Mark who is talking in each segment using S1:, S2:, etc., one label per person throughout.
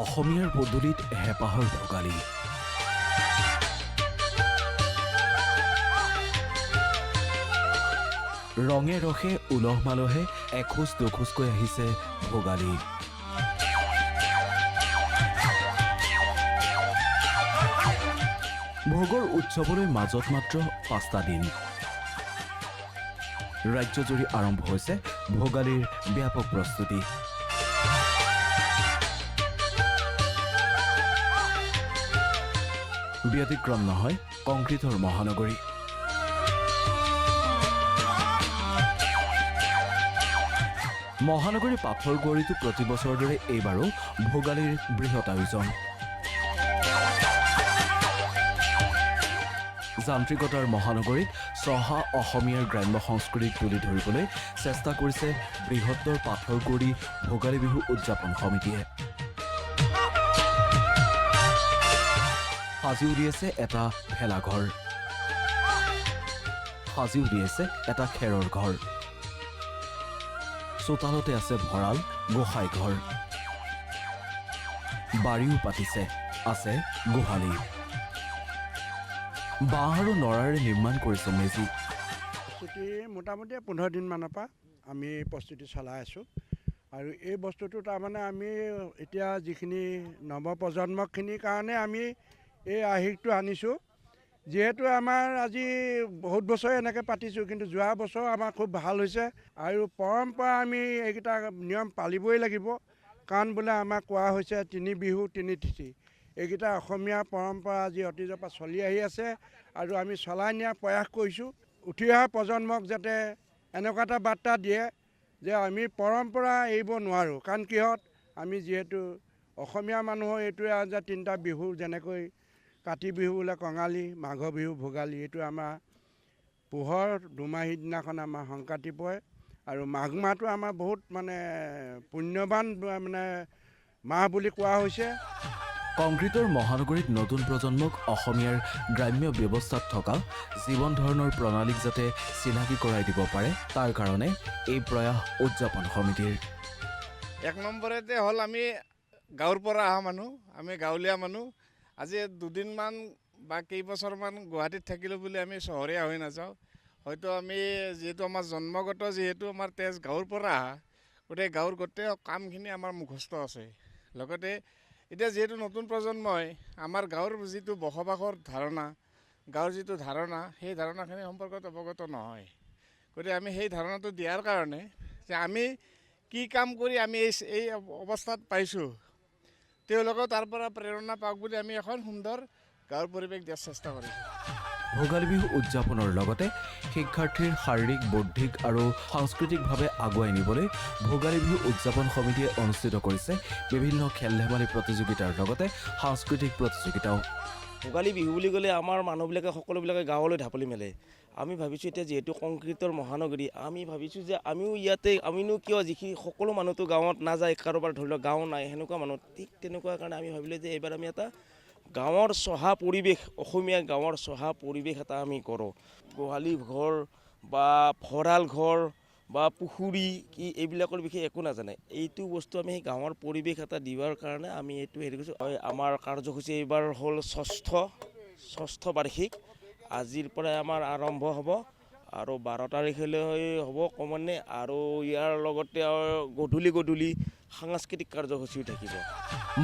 S1: অসমীয়াৰ পদূলিত হেঁপাহৰ ভোগালী। ৰঙে ৰসে উলহ মালহে এখোজ দুখোজকৈ আহিছে ভোগালী। ভোগৰ উৎসৱলৈ মাজত মাত্ৰ 5টা দিন। ৰাজ্যজুৰি আৰম্ভ হৈছে ভোগালীৰ ব্যাপক প্ৰস্তুতি। ব্যতিক্ৰম নহয় কংক্ৰিটৰ মহানগৰী। মহানগৰী পাথৰ কুঁৱৰীটো প্ৰতি বছৰৰ দৰে এইবাৰো ভোগালীৰ বৃহৎ আয়োজন। যান্ত্ৰিকতাৰ মহানগৰীত চহা অসমীয়াৰ গ্ৰাম্য সংস্কৃতিক তুলি ধৰিবলৈ চেষ্টা কৰিছে বৃহত্তৰ পাথৰ কুঁৱৰী ভোগালী বিহু উদযাপন সমিতিয়ে। সাজি উলিয়াইছে এটা ভেলাঘৰ, সাজি উলিয়াইছে এটা খেৰৰ ঘৰ, চোতালতে আছে ভঁৰাল, গোসাঁই ঘৰ, বাৰীও পাতিছে, আছে গোহালি। বাঁহ আৰু নৰাৰে নিৰ্মাণ কৰিছে মেজি।
S2: প্ৰস্তুতি মোটামুটি 15 দিনমানৰ পৰা আমি প্ৰস্তুতি চলাই আছোঁ। আৰু এই বস্তুটো তাৰমানে আমি এতিয়া যিখিনি নৱপ্ৰজন্মখিনিৰ কাৰণে আমি এই আৰ্হিটো আনিছোঁ। যিহেতু আমাৰ আজি বহুত বছৰে এনেকৈ পাতিছোঁ, কিন্তু যোৱা বছৰ আমাৰ খুব ভাল হৈছে। আৰু পৰম্পৰা আমি এইকেইটা নিয়ম পালিবই লাগিব। কাৰণ বোলে আমাক কোৱা হৈছে 3 বিহু 3 তিথি। এইকেইটা অসমীয়া পৰম্পৰা আজি অতীজৰ পৰা চলি আহি আছে আৰু আমি চলাই নিয়াৰ প্ৰয়াস কৰিছোঁ। উঠি অহা প্ৰজন্মক যাতে এনেকুৱা এটা বাৰ্তা দিয়ে যে আমি পৰম্পৰা এৰিব নোৱাৰোঁ। কাৰণ কিহত আমি যিহেতু অসমীয়া মানুহৰ এইটোৱে যে 3টা বিহু, যেনেকৈ কাতি বিহু বোলে কঙালী, মাঘ বিহু ভোগালী। এইটো আমাৰ পোহৰ দুমাহীৰ দিনাখন আমাৰ সংক্ৰান্তি পৰে। আৰু মাঘ মাহটো আমাৰ বহুত মানে পুণ্যৱান মানে মাহ বুলি কোৱা হৈছে।
S1: কংক্ৰিটৰ মহানগৰীত নতুন প্ৰজন্মক অসমীয়াৰ গ্ৰাম্য ব্যৱস্থাত থকা জীৱন ধৰণৰ প্ৰণালীক যাতে চিনাকি কৰাই দিব পাৰে, তাৰ কাৰণে এই প্ৰয়াস উদযাপন সমিতিৰ।
S3: 1 নম্বৰতে হ'ল আমি গাঁৱৰ পৰা অহা মানুহ, আমি গাঁৱলীয়া মানুহ। আজি 2 দিনমান বা কেইবছৰমান গুৱাহাটীত থাকিলোঁ বুলি আমি চহৰীয়া হৈ নাযাওঁ। হয়তো আমি যিহেতু আমাৰ জন্মগত যিহেতু আমাৰ তেজ গাঁৱৰ পৰা অহা, গতিকে গাঁৱৰ গোটেই কামখিনি আমাৰ মুখস্থ আছে। লগতে এতিয়া যিহেতু নতুন প্ৰজন্মই আমাৰ গাঁৱৰ যিটো বসবাসৰ ধাৰণা, গাঁৱৰ যিটো ধাৰণা, সেই ধাৰণাখিনি সম্পৰ্কত অৱগত নহয়। গতিকে আমি সেই ধাৰণাটো দিয়াৰ কাৰণে যে আমি কি কাম কৰি আমি এই অৱস্থাত পাইছোঁ, তেওঁলোকেও তাৰ পৰা প্ৰেৰণা পাওক বুলি আমি এখন সুন্দৰ গাঁৱৰ পৰিৱেশ দিয়াৰ চেষ্টা কৰিছোঁ।
S1: ভোগালী বিহু উদযাপনৰ লগতে শিক্ষাৰ্থীৰ শাৰীৰিক, বৌদ্ধিক আৰু সাংস্কৃতিকভাৱে আগুৱাই নিবলৈ ভোগালী বিহু উদযাপন সমিতিয়ে অনুষ্ঠিত কৰিছে বিভিন্ন খেল ধেমালি প্ৰতিযোগিতাৰ লগতে সাংস্কৃতিক প্ৰতিযোগিতাও।
S4: ভোগালী বিহু বুলি ক'লে আমাৰ মানুহবিলাকে সকলোবিলাকে গাঁৱলৈ ঢাপলি মেলে। আমি ভাবিছোঁ এতিয়া যিহেতু কংক্ৰিটৰ মহানগৰী, আমি ভাবিছোঁ যে আমিও ইয়াতে আমিনো কিয় যিখিনি সকলো মানুহতো গাঁৱত নাযায়, কাৰোবাৰ ধৰি লওক গাঁও নাই, সেনেকুৱা মানুহ ঠিক তেনেকুৱা কাৰণে আমি ভাবিলোঁ যে এইবাৰ আমি এটা গাঁৱৰ চহা পৰিৱেশ, অসমীয়া গাঁৱৰ চহা পৰিৱেশ এটা আমি কৰোঁ। গোহালি ঘৰ বা ভঁৰাল ঘৰ বা পুখুৰী কি এইবিলাকৰ বিষয়ে একো নাজানে। এইটো বস্তু আমি সেই গাঁৱৰ পৰিৱেশ এটা দিয়াৰ কাৰণে আমি এইটো হেৰি কৰিছোঁ। আমাৰ কাৰ্যসূচী এইবাৰ হ'ল ষষ্ঠ বাৰ্ষিক। আজিৰ পৰাই আমাৰ আৰম্ভ হ'ব আৰু 12 তাৰিখলৈ হ'ব কমনে। আৰু ইয়াৰ লগতে গধূলি সাংস্কৃতিক কাৰ্যসূচীও থাকিব।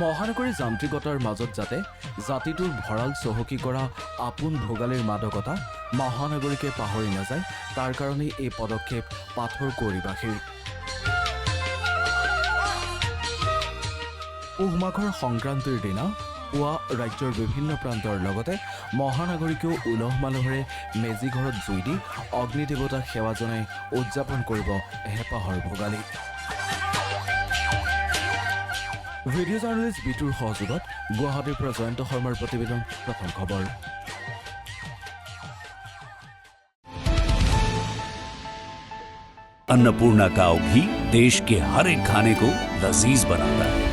S1: মহানগৰী যান্ত্ৰিকতাৰ মাজত যাতে জাতিটোৰ ভঁৰাল চহকী কৰা আপোন ভোগালীৰ মাদকতা মহানগৰীকে পাহৰি নাযায়, তাৰ কাৰণেই এই পদক্ষেপ পাথৰ কুঁৱৰীবাসীৰ। পুহ মাঘৰ সংক্ৰান্তিৰ দিনা পুৱা ৰাজ্যৰ বিভিন্ন প্ৰান্তৰ লগতে মহানগৰীকেও উলহ মালহেৰে মেজি ঘৰত জুই দি অগ্নি দেৱতাক সেৱা জনাই উদযাপন কৰিব হেঁপাহৰ ভোগালী। ভিডিঅ' জাৰ্নেলিষ্ট বিতুৰ সহযোগত গুৱাহাটীৰ পৰা জয়ন্ত শৰ্মাৰ প্ৰতিবেদন, প্ৰথম খবৰ।
S5: अन्नपूर्णा काव घी देश के हर एक खाने को लजीज बनाता है।